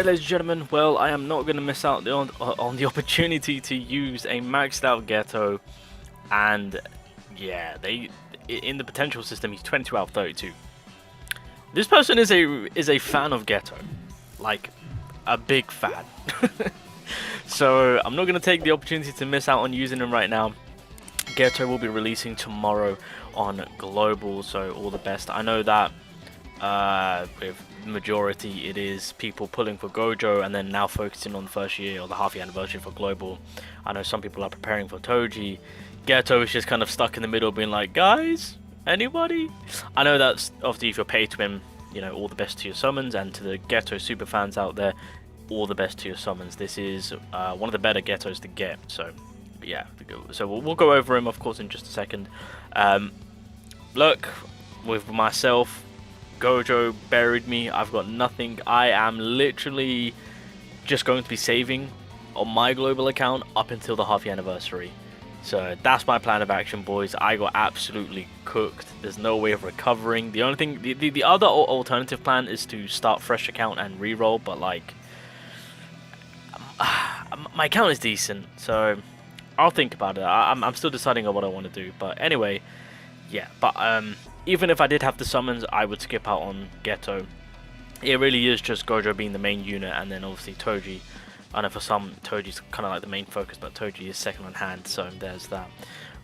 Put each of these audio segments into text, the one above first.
Alright, ladies and gentlemen, well, I am not going to miss out on the opportunity to use a maxed out GETO, and yeah, in the potential system, he's 22 out of 32. This person is a fan of GETO, like a big fan. So I'm not going to take the opportunity to miss out on using him right now. GETO will be releasing tomorrow on Global, so all the best. I know that with majority it is people pulling for Gojo and then now focusing on the first year or the half-year anniversary for Global. I know some people are preparing for Toji. GETO is just kind of stuck in the middle, being like, guys, anybody? I know that's obviously if you're paid to win, you know, all the best to your summons, and to the GETO super fans out there, all the best to your summons. This is one of the better GETOs to get, so yeah. So we'll go over him, of course, in just a second. Look, with myself, Gojo buried me. I've got nothing. I am literally just going to be saving on my global account up until the half-year anniversary. So that's my plan of action, boys. I got absolutely cooked. There's no way of recovering. The only thing, the other alternative plan is to start fresh account and reroll, but like, my account is decent, so I'll think about it. I'm still deciding on what I want to do, but anyway, yeah. But even if I did have the summons, I would skip out on GETO. It really is just Gojo being the main unit, and then obviously Toji. I know for some, Toji's kind of like the main focus, but Toji is second on hand, so there's that.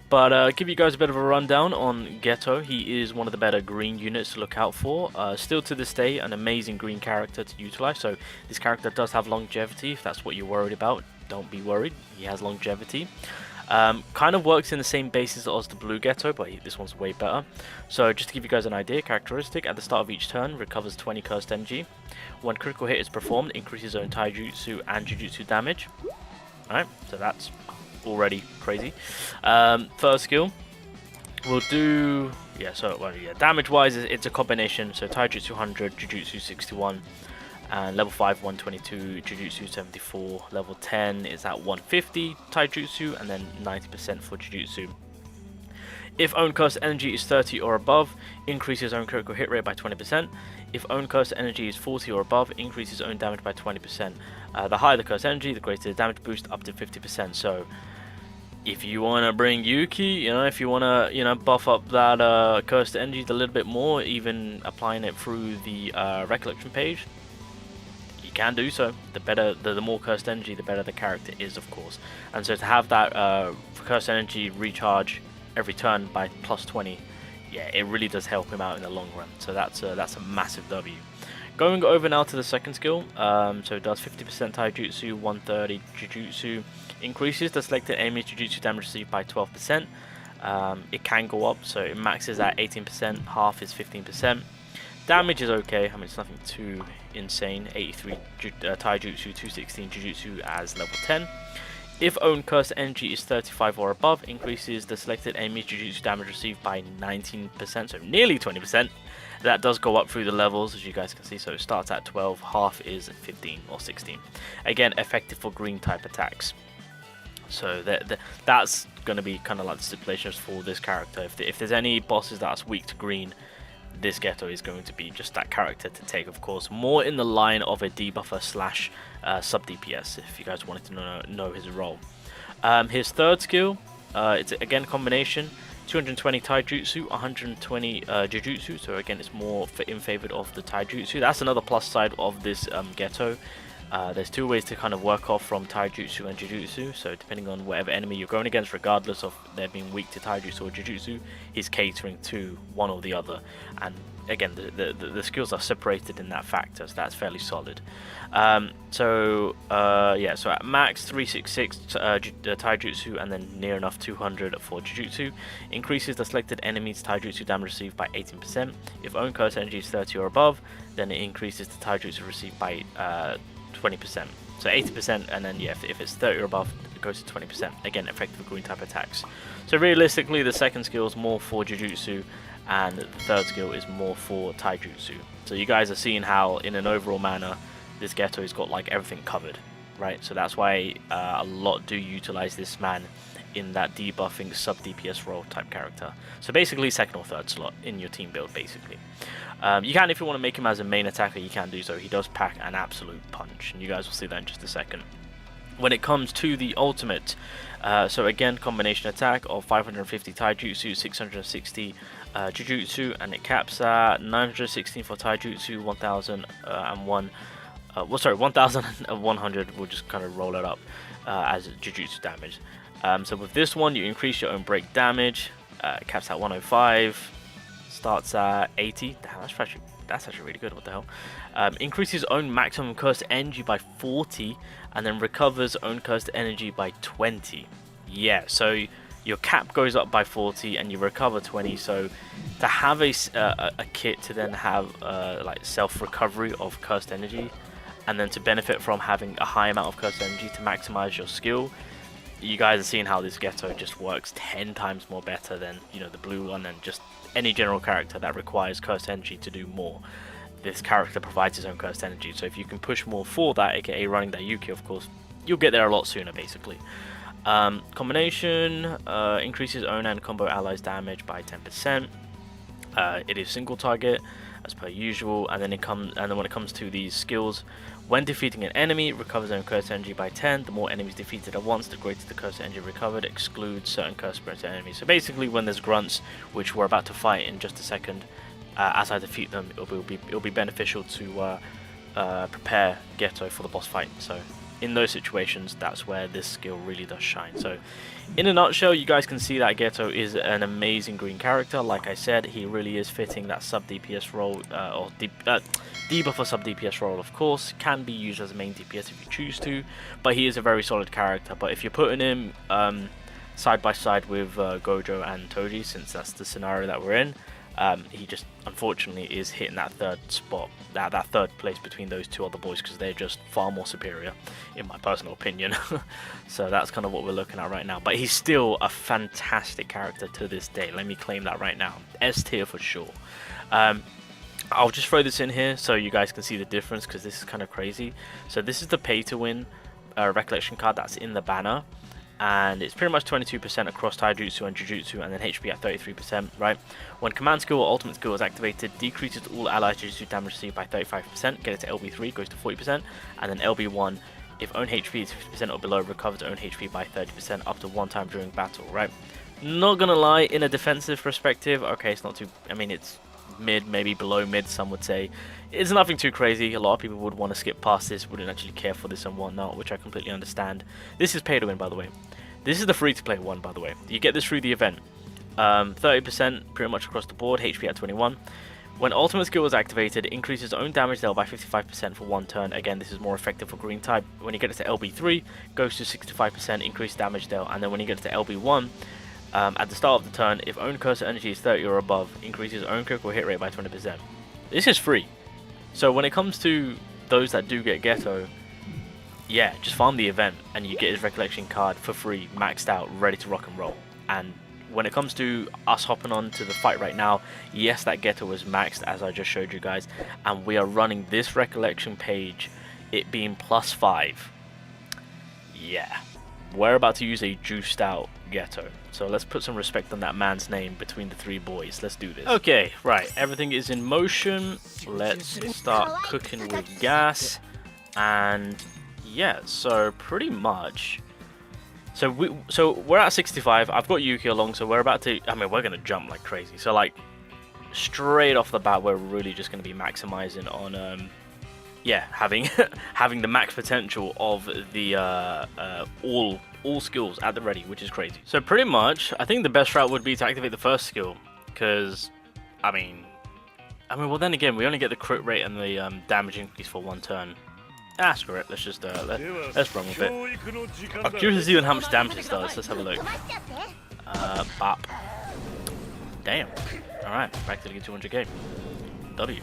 But give you guys a bit of a rundown on GETO. He is one of the better green units to look out for. Still to this day, an amazing green character to utilize. So this character does have longevity. If that's what you're worried about, don't be worried. He has longevity. Kind of works in the same basis as the blue GETO, but this one's way better. So just to give you guys an idea, characteristic, at the start of each turn, recovers 20 cursed energy. When critical hit is performed, increases own taijutsu and jujutsu damage. Alright, so that's already crazy. First skill, we'll do, yeah, so well, yeah, damage wise it's a combination, so taijutsu 100, jujutsu 61, and level 5 122, jujutsu 74, level 10 is at 150 taijutsu, and then 90% for jujutsu. If own curse energy is 30 or above, increases own critical hit rate by 20%. If own curse energy is 40 or above, increases own damage by 20%. The higher the curse energy, the greater the damage boost, up to 50%. So if you want to bring Yuki, you know, if you want to, you know, buff up that cursed energy a little bit more, even applying it through the Recollection page, you can do so. The better, the more cursed energy, the better the character is, of course. And so to have that cursed energy recharge every turn by plus 20, yeah, it really does help him out in the long run. So that's a massive W. Going over now to the second skill, so it does 50% taijutsu, 130 jujutsu, increases the selected enemy's jujutsu damage received by 12%. It can go up, so it maxes at 18%, half is 15%. Damage is okay, I mean it's nothing too insane. 83 taijutsu, 216 jujutsu as level 10. If own curse energy is 35 or above, increases the selected enemy's jujutsu damage received by 19%, so nearly 20%. That does go up through the levels, as you guys can see, so it starts at 12, half is 15 or 16. Again, effective for green type attacks. So that's going to be kind of like the stipulations for this character. If there's any bosses that's weak to green, this GETO is going to be just that character to take, of course. More in the line of a debuffer slash sub DPS, if you guys wanted to know his role. His third skill, it's again combination, 220 taijutsu, 120 jujutsu, so again it's more in favor of the taijutsu. That's another plus side of this GETO. There's two ways to kind of work off from taijutsu and jujutsu, so depending on whatever enemy you're going against, regardless of them being weak to taijutsu or jujutsu, he's catering to one or the other. And again, the skills are separated in that factor, so that's fairly solid. Yeah, so at max 366 taijutsu, and then near enough 200 for jujutsu. Increases the selected enemy's taijutsu damage received by 18%. If own curse energy is 30 or above, then it increases the taijutsu received by 20%. So 80%, and then yeah, if it's 30 or above, it goes to 20%. Again, effective green type attacks. So realistically, the second skill is more for jujutsu, and the third skill is more for taijutsu. So you guys are seeing how, in an overall manner, this GETO's got like everything covered, right? So that's why a lot do utilize this man in that debuffing sub DPS role type character. So basically second or third slot in your team build basically. You can, if you want to make him as a main attacker, you can do so. He does pack an absolute punch, and you guys will see that in just a second. When it comes to the ultimate, so again, combination attack of 550 Taijutsu, 660 Jujutsu, and it caps at 916 for Taijutsu, 1001. 1100. We'll just kind of roll it up as Jujutsu damage. So with this one, you increase your own break damage. Caps at 105. Starts at 80. Damn, that's actually really good. What the hell? Increases own maximum cursed energy by 40, and then recovers own cursed energy by 20. Yeah, so your cap goes up by 40 and you recover 20. So to have a kit to then have like self recovery of cursed energy, and then to benefit from having a high amount of cursed energy to maximize your skill, you guys are seeing how this Geto just works 10 times more better than, you know, the blue one and just any general character that requires cursed energy to do more. This character provides his own cursed energy, so if you can push more for that, aka running that Yuki, of course, you'll get there a lot sooner basically. Combination increases own and combo allies damage by 10%. It is single target as per usual, and then when it comes to these skills, when defeating an enemy, recovers own cursed energy by 10. The more enemies defeated at once, the greater the cursed energy recovered. Excludes certain cursed spirits enemies. So basically, when there's grunts, which we're about to fight in just a second, as I defeat them, it'll be beneficial to prepare Geto for the boss fight. So in those situations, that's where this skill really does shine. So in a nutshell, you guys can see that Geto is an amazing green character. Like I said, he really is fitting that sub DPS role, or debuffer sub DPS role, of course. Can be used as a main DPS if you choose to, but he is a very solid character. But if you're putting him side by side with Gojo and Toji, since that's the scenario that we're in, he just unfortunately is hitting that third spot, that third place between those two other boys, because they're just far more superior in my personal opinion. So that's kind of what we're looking at right now, but he's still a fantastic character to this day. Let me claim that right now, S tier for sure. I'll just throw this in here so you guys can see the difference, because this is kind of crazy. So this is the pay to win recollection card that's in the banner, and it's pretty much 22% across Taijutsu and Jujutsu, and then HP at 33%, right? When command skill or ultimate skill is activated, decreases all allies Jujutsu damage received by 35%, get it to LB3, goes to 40%, and then LB1, if own HP is 50% or below, recovers own HP by 30% up to 1 time during battle, right? Not gonna lie, in a defensive perspective, okay, it's not too, I mean, it's mid, maybe below mid, some would say. It's nothing too crazy. A lot of people would want to skip past this, wouldn't actually care for this and whatnot, which I completely understand. This is pay to win, by the way. This is the free to play one, by the way. You get this through the event. 30% pretty much across the board, HP at 21. When ultimate skill is activated, increases own damage dealt by 55% for 1 turn. Again, this is more effective for green type. When you get it to LB3, goes to 65% increased damage dealt, and then when you get it to LB1, at the start of the turn, if own cursor energy is 30 or above, increases own critical hit rate by 20%. This is free. So when it comes to those that do get Geto, yeah, just farm the event and you get his recollection card for free, maxed out, ready to rock and roll. And when it comes to us hopping on to the fight right now, yes, that Geto was maxed as I just showed you guys, and we are running this recollection page, it being +5. Yeah, we're about to use a juiced out Geto. So let's put some respect on that man's name between the 3 boys. Let's do this. Okay, right, everything is in motion. Let's start cooking with gas. And yeah, so pretty much, so we're at 65. I've got Yuki along, so we're about to, I mean, we're gonna jump like crazy. So like straight off the bat, we're really just gonna be maximizing on yeah, having having the max potential of the all skills at the ready, which is crazy. So pretty much, I think the best route would be to activate the first skill, because I mean, well then again, we only get the crit rate and the damage increase for 1 turn. Ah, screw it. Let's just let's run with it. I'm curious to see how much damage this does. Let's have a look. Bop. Damn. All right, back to the 200k. W.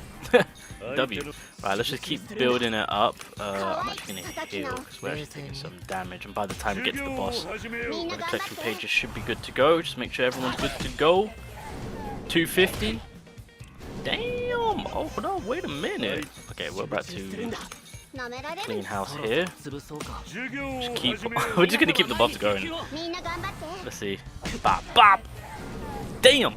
W. Right, let's just keep building it up. I'm actually gonna heal because we're actually taking some damage, and by the time we get to the boss, the collection pages should be good to go. Just make sure everyone's good to go. 250. Damn. Oh no, wait a minute. Okay, we're about to clean house here. Just keep. We're just gonna keep the buffs going. Let's see. Bop, bop. Damn.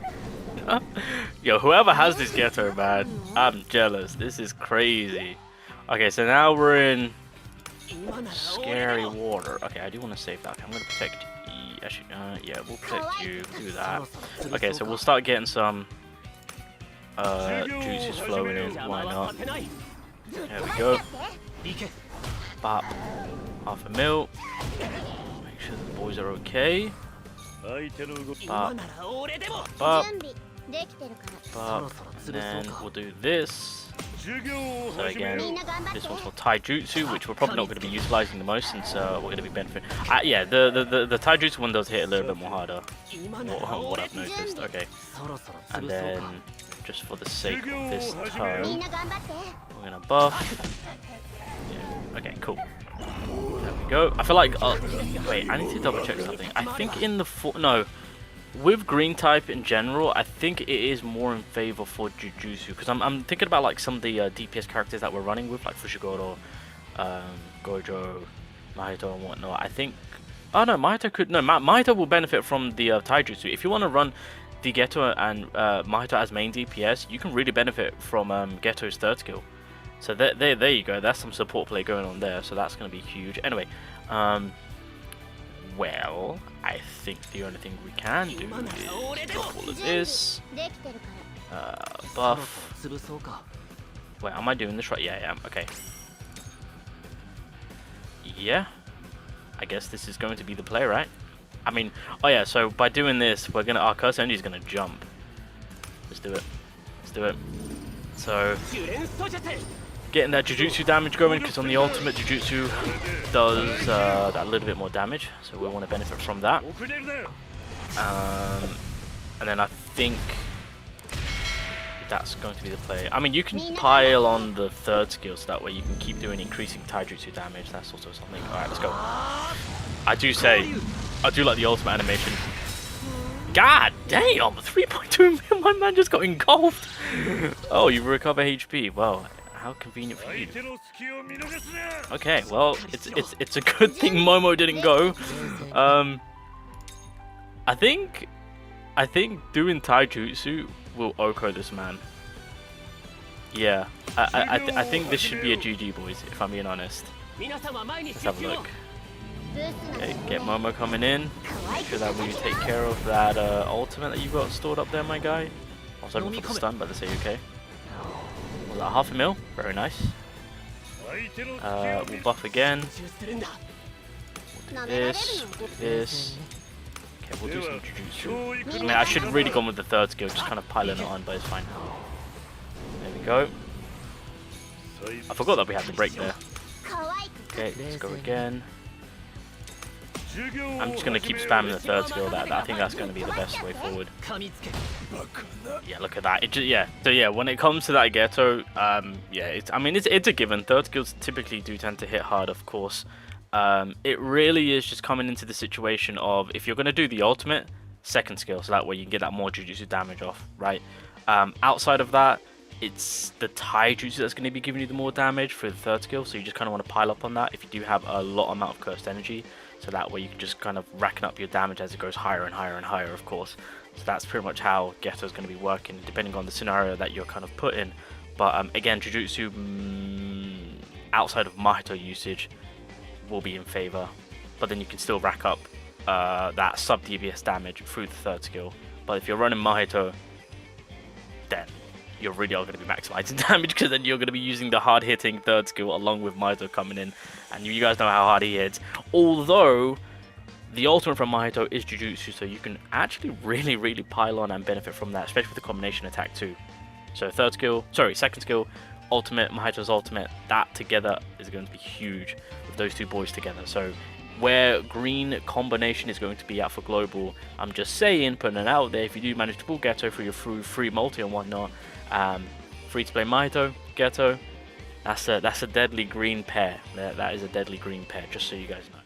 Yo, whoever has this Geto, man, I'm jealous. This is crazy. Okay, so now we're in scary water. Okay, I do want to save that. Okay, I'm gonna protect you. Actually, yeah, we'll protect you. Do that. Okay, so we'll start getting some juices flowing in. Why not? There we go. Bop. Half a mil. Make sure the boys are okay. Bop. Bop. Bop. And then we'll do this. So again, this one's for Taijutsu, which we're probably not going to be utilizing the most since we're going to be benefiting. Yeah, the Taijutsu one does hit a little bit more harder. What I've noticed. Okay. And then, just for the sake of this turn, we're going to buff. Yeah. Okay, cool. There we go. I feel like, wait, I need to double check something. I think in the no, with green type in general, I think it is more in favor for Jujutsu, because I'm thinking about like some of the DPS characters that we're running with, like Fushiguro, Gojo, Mahito and whatnot. I think, oh no, Mahito will benefit from the Taijutsu. If you want to run the Geto and Mahito as main DPS, you can really benefit from Geto's third skill. So there you go. That's some support play going on there. So that's going to be huge. Anyway, well, I think the only thing we can do is drop all of this. Buff. Wait, am I doing this right? Yeah, I am. Okay. Yeah. I guess this is going to be the play, right? I mean, oh yeah. So by doing this, we're gonna our curse energy is gonna jump. Let's do it. Let's do it. So. Getting that Jujutsu damage going, because on the ultimate Jujutsu does that little bit more damage, so we want to benefit from that. And then I think that's going to be the play. I mean, you can pile on the third skill, so that way you can keep doing increasing Taijutsu damage. That's also something. Alright, let's go. I do like the ultimate animation. God damn! 3.2 million, my man just got engulfed! Oh, you recover HP. Well, how convenient for you. Okay, well, it's a good thing Momo didn't go. I think doing Taijutsu will Oko this man. Yeah, I think this should be a GG, boys, if I'm being honest. Let's have a look. Okay, get Momo coming in. Make sure that we take care of that ultimate that you've got stored up there, my guy. I was hoping for the stun, but let's say okay. Was that half a mil? Very nice. We'll buff again. We'll do this. We'll do this. Okay, we'll do some Jujutsu. I mean, I should have really gone with the third skill, just kind of piling it on, but it's fine. There we go. I forgot that we had the break there. Okay, let's go again. I'm just going to keep spamming the third skill. I think that's going to be the best way forward. Yeah, look at that. So yeah, when it comes to that Geto, yeah, I mean, it's a given. Third skills typically do tend to hit hard, of course. It really is just coming into the situation of, if you're going to do the ultimate, second skill, so that way you can get that more Jujutsu damage off, right? Outside of that, it's the Taijutsu that's going to be giving you the more damage for the third skill, so you just kind of want to pile up on that if you do have a lot amount of cursed energy. So that way you can just kind of rack up your damage as it goes higher and higher and higher, of course. So that's pretty much how Geto is going to be working, depending on the scenario that you're kind of put in. But again, Jujutsu, outside of Mahito usage, will be in favor. But then you can still rack up that sub DPS damage through the third skill. But if you're running Mahito, then you're really all going to be maximizing damage, because then you're going to be using the hard-hitting third skill along with Mahito coming in, and you guys know how hard he hits. Although the ultimate from Mahito is Jujutsu, so you can actually really pile on and benefit from that, especially with the combination attack too. So second skill, ultimate, Mahito's ultimate, that together is going to be huge with those two boys together. So where green combination is going to be at for global, I'm just saying, putting it out there, if you do manage to pull Geto for your free multi and whatnot, free to play Mahito, Geto, that's a deadly green pair. That is a deadly green pair, just so you guys know.